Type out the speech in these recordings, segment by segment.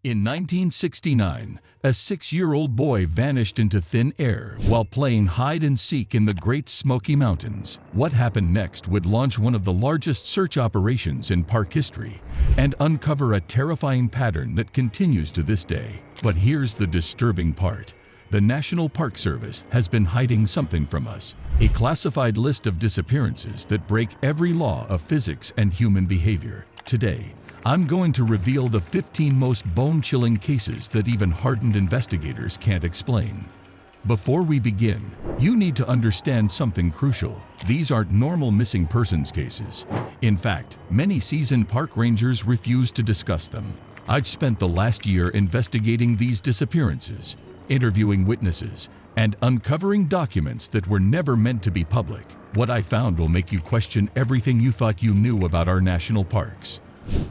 In 1969, a 6-year-old boy vanished into thin air while playing hide and seek in the Great Smoky Mountains. What happened next would launch one of the largest search operations in park history and uncover a terrifying pattern that continues to this day. But here's the disturbing part. The National Park Service has been hiding something from us. A classified list of disappearances that break every law of physics and human behavior. Today, I'm going to reveal the 15 most bone-chilling cases that even hardened investigators can't explain. Before we begin, you need to understand something crucial. These aren't normal missing persons cases. In fact, many seasoned park rangers refuse to discuss them. I've spent the last year investigating these disappearances, interviewing witnesses, and uncovering documents that were never meant to be public. What I found will make you question everything you thought you knew about our national parks.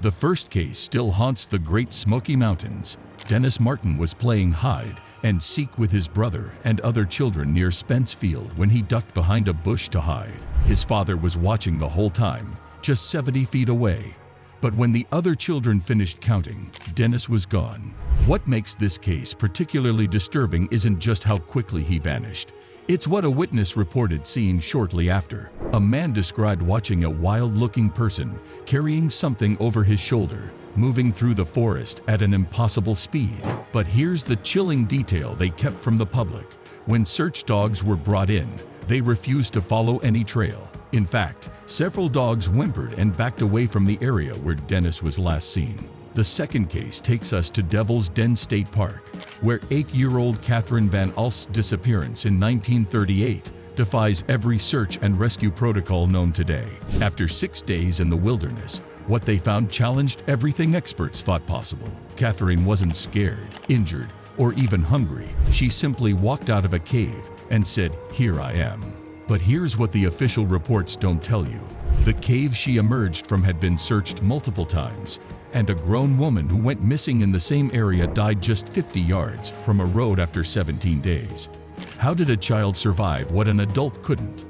The first case still haunts the Great Smoky Mountains. Dennis Martin was playing hide and seek with his brother and other children near Spence Field when he ducked behind a bush to hide. His father was watching the whole time, just 70 feet away. But when the other children finished counting, Dennis was gone. What makes this case particularly disturbing isn't just how quickly he vanished. It's what a witness reported seeing shortly after. A man described watching a wild-looking person carrying something over his shoulder, moving through the forest at an impossible speed. But here's the chilling detail they kept from the public. When search dogs were brought in, they refused to follow any trail. In fact, several dogs whimpered and backed away from the area where Dennis was last seen. The second case takes us to Devil's Den State Park, where 8-year-old Katherine Van Alst's disappearance in 1938 defies every search and rescue protocol known today. After 6 days in the wilderness, what they found challenged everything experts thought possible. Katherine wasn't scared, injured, or even hungry. She simply walked out of a cave and said, "Here I am." But here's what the official reports don't tell you. The cave she emerged from had been searched multiple times, and a grown woman who went missing in the same area died just 50 yards from a road after 17 days. How did a child survive what an adult couldn't?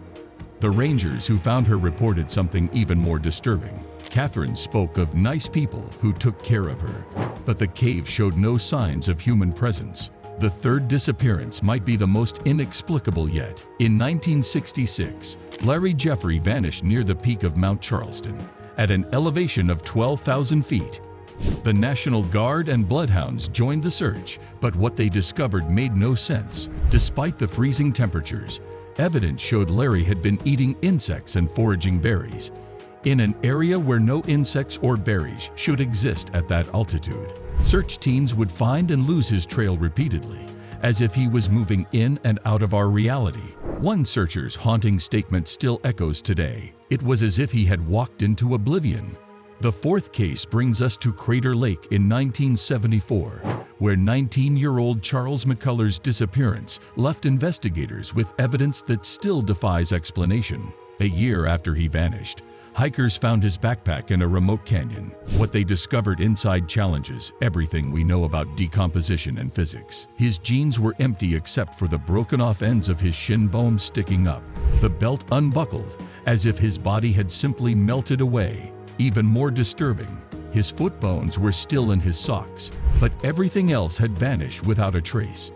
The rangers who found her reported something even more disturbing. Katherine spoke of nice people who took care of her, but the cave showed no signs of human presence. The third disappearance might be the most inexplicable yet. In 1966, Larry Jeffrey vanished near the peak of Mount Charleston, at an elevation of 12,000 feet. The National Guard and bloodhounds joined the search, but what they discovered made no sense. Despite the freezing temperatures, evidence showed Larry had been eating insects and foraging berries, in an area where no insects or berries should exist at that altitude. Search teams would find and lose his trail repeatedly, as if he was moving in and out of our reality. One searcher's haunting statement still echoes today. It was as if he had walked into oblivion. The fourth case brings us to Crater Lake in 1974, where 19-year-old Charles McCullough's disappearance left investigators with evidence that still defies explanation. A year after he vanished, hikers found his backpack in a remote canyon. What they discovered inside challenges everything we know about decomposition and physics. His jeans were empty except for the broken-off ends of his shin bone sticking up, the belt unbuckled, as if his body had simply melted away. Even more disturbing, his foot bones were still in his socks, but everything else had vanished without a trace.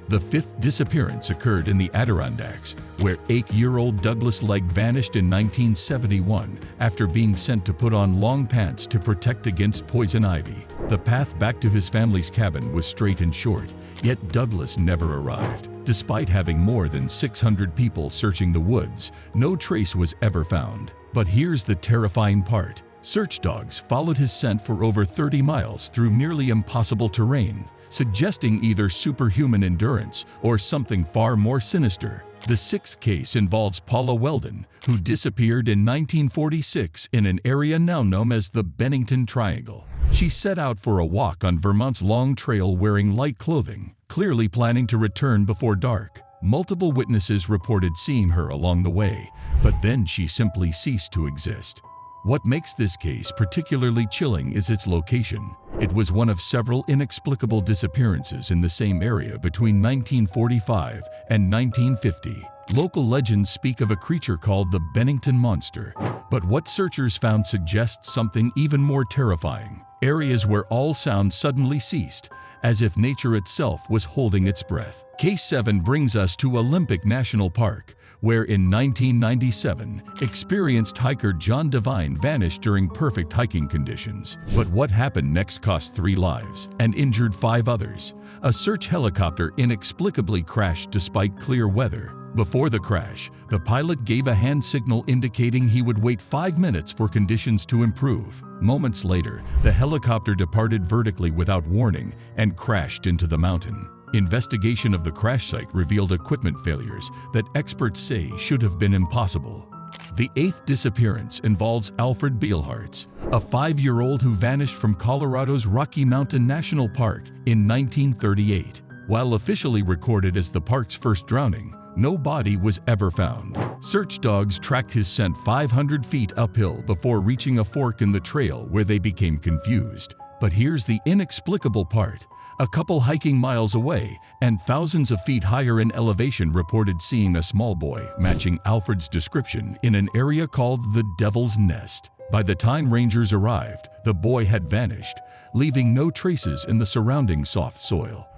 The fifth disappearance occurred in the Adirondacks, where 8-year-old Douglas Legg vanished in 1971 after being sent to put on long pants to protect against poison ivy. The path back to his family's cabin was straight and short, yet Douglas never arrived. Despite having more than 600 people searching the woods, no trace was ever found. But here's the terrifying part. Search dogs followed his scent for over 30 miles through nearly impossible terrain, suggesting either superhuman endurance or something far more sinister. The sixth case involves Paula Weldon, who disappeared in 1946 in an area now known as the Bennington Triangle. She set out for a walk on Vermont's Long Trail wearing light clothing, clearly planning to return before dark. Multiple witnesses reported seeing her along the way, but then she simply ceased to exist. What makes this case particularly chilling is its location. It was one of several inexplicable disappearances in the same area between 1945 and 1950. Local legends speak of a creature called the Bennington Monster, but what searchers found suggests something even more terrifying. areas where all sound suddenly ceased, as if nature itself was holding its breath. Case 7 brings us to Olympic National Park, where in 1997, experienced hiker John Devine vanished during perfect hiking conditions. But what happened next cost 3 lives and injured 5 others. A search helicopter inexplicably crashed despite clear weather. Before the crash, the pilot gave a hand signal indicating he would wait 5 minutes for conditions to improve. Moments later, the helicopter departed vertically without warning and crashed into the mountain. Investigation of the crash site revealed equipment failures that experts say should have been impossible. The 8th disappearance involves Alfred Biehl, Harts, a 5-year-old who vanished from Colorado's Rocky Mountain National Park in 1938. While officially recorded as the park's first drowning, no body was ever found. Search dogs tracked his scent 500 feet uphill before reaching a fork in the trail where they became confused. But here's the inexplicable part. A couple hiking miles away and thousands of feet higher in elevation reported seeing a small boy matching Alfred's description in an area called the Devil's Nest. By the time rangers arrived, the boy had vanished, leaving no traces in the surrounding soft soil.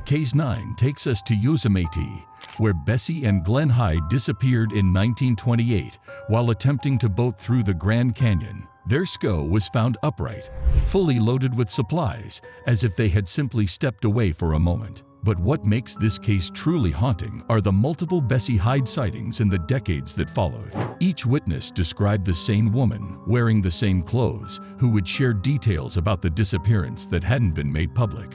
Case 9 takes us to Yosemite, where Betsy and Glenn Hyde disappeared in 1928 while attempting to boat through the Grand Canyon. Their SCO was found upright, fully loaded with supplies, as if they had simply stepped away for a moment. But what makes this case truly haunting are the multiple Betsy Hyde sightings in the decades that followed. Each witness described the same woman, wearing the same clothes, who would share details about the disappearance that hadn't been made public.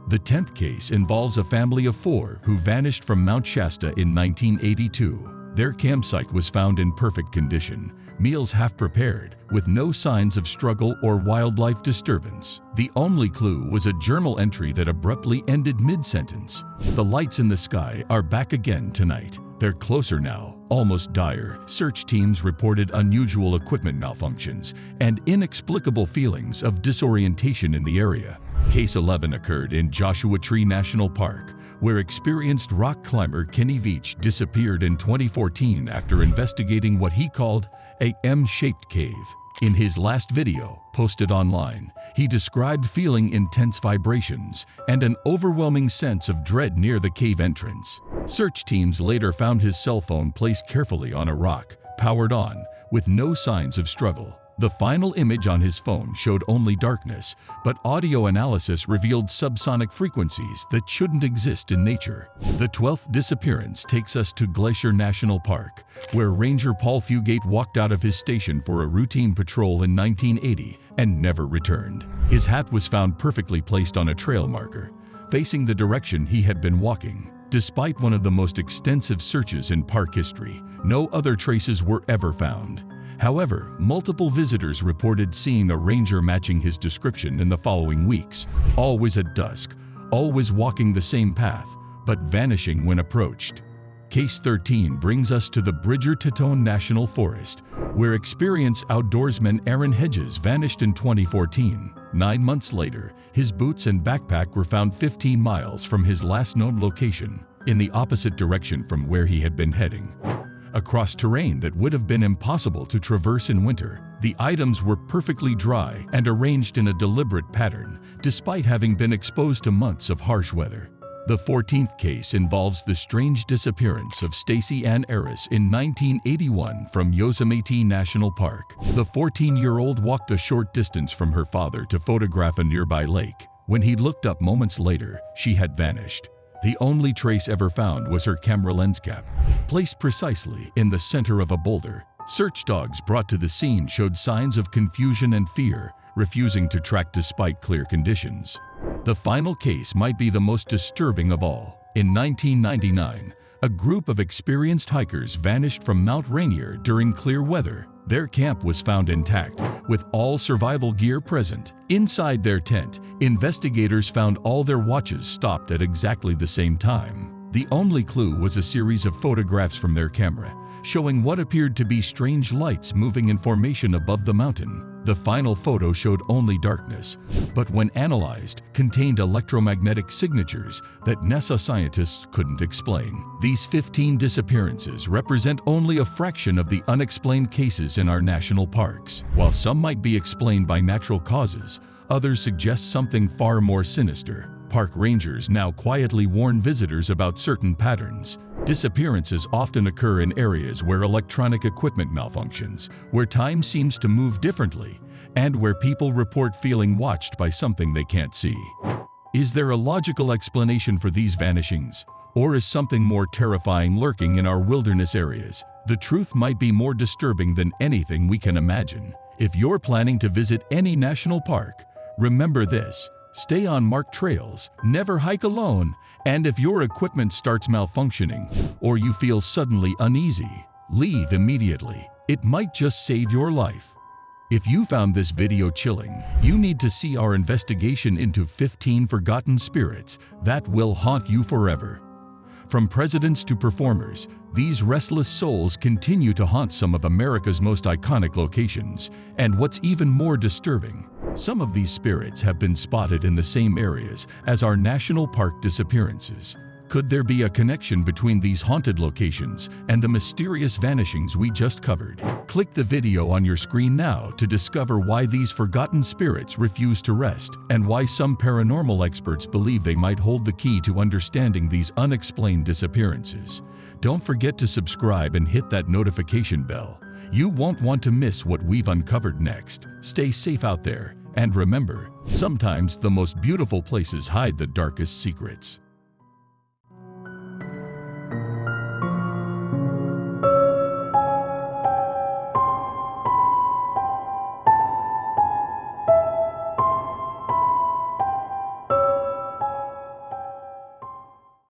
The 10th case involves a family of 4 who vanished from Mount Shasta in 1982. Their campsite was found in perfect condition, meals half prepared, with no signs of struggle or wildlife disturbance. The only clue was a journal entry that abruptly ended mid-sentence. The lights in the sky are back again tonight. They're closer now, almost dire. Search teams reported unusual equipment malfunctions and inexplicable feelings of disorientation in the area. Case 11 occurred in Joshua Tree National Park, where experienced rock climber Kenny Veatch disappeared in 2014 after investigating what he called a M-shaped cave. In his last video, posted online, he described feeling intense vibrations and an overwhelming sense of dread near the cave entrance. Search teams later found his cell phone placed carefully on a rock, powered on, with no signs of struggle. The final image on his phone showed only darkness, but audio analysis revealed subsonic frequencies that shouldn't exist in nature. The 12th disappearance takes us to Glacier National Park, where Ranger Paul Fugate walked out of his station for a routine patrol in 1980 and never returned. His hat was found perfectly placed on a trail marker, facing the direction he had been walking. Despite one of the most extensive searches in park history, no other traces were ever found. However, multiple visitors reported seeing a ranger matching his description in the following weeks, always at dusk, always walking the same path, but vanishing when approached. Case 13 brings us to the Teton National Forest, where experienced outdoorsman Erin Hedges vanished in 2014. 9 months later, his boots and backpack were found 15 miles from his last known location, in the opposite direction from where he had been heading. Across terrain that would have been impossible to traverse in winter, the items were perfectly dry and arranged in a deliberate pattern, despite having been exposed to months of harsh weather. The 14th case involves the strange disappearance of Stacy and Arras in 1981 from Yosemite National Park. The 14-year-old walked a short distance from her father to photograph a nearby lake. When he looked up moments later, she had vanished. The only trace ever found was her camera lens cap, placed precisely in the center of a boulder. Search dogs brought to the scene showed signs of confusion and fear, refusing to track despite clear conditions. The final case might be the most disturbing of all. In 1999, a group of experienced hikers vanished from Mount Rainier during clear weather. Their camp was found intact, with all survival gear present. Inside their tent, investigators found all their watches stopped at exactly the same time. The only clue was a series of photographs from their camera, showing what appeared to be strange lights moving in formation above the mountain. The final photo showed only darkness, but when analyzed, contained electromagnetic signatures that NASA scientists couldn't explain. These 15 disappearances represent only a fraction of the unexplained cases in our national parks. While some might be explained by natural causes, Others suggest something far more sinister. Park rangers now quietly warn visitors about certain patterns. Disappearances often occur in areas where electronic equipment malfunctions, where time seems to move differently, and where people report feeling watched by something they can't see. Is there a logical explanation for these vanishings? Or is something more terrifying lurking in our wilderness areas? The truth might be more disturbing than anything we can imagine. If you're planning to visit any national park, remember this: stay on marked trails, never hike alone, and if your equipment starts malfunctioning or you feel suddenly uneasy, leave immediately. It might just save your life. If you found this video chilling, you need to see our investigation into 15 forgotten spirits that will haunt you forever. From presidents to performers, these restless souls continue to haunt some of America's most iconic locations. And what's even more disturbing, some of these spirits have been spotted in the same areas as our national park disappearances. Could there be a connection between these haunted locations and the mysterious vanishings we just covered? Click the video on your screen now to discover why these forgotten spirits refuse to rest and why some paranormal experts believe they might hold the key to understanding these unexplained disappearances. Don't forget to subscribe and hit that notification bell. You won't want to miss what we've uncovered next. Stay safe out there, and remember, sometimes the most beautiful places hide the darkest secrets.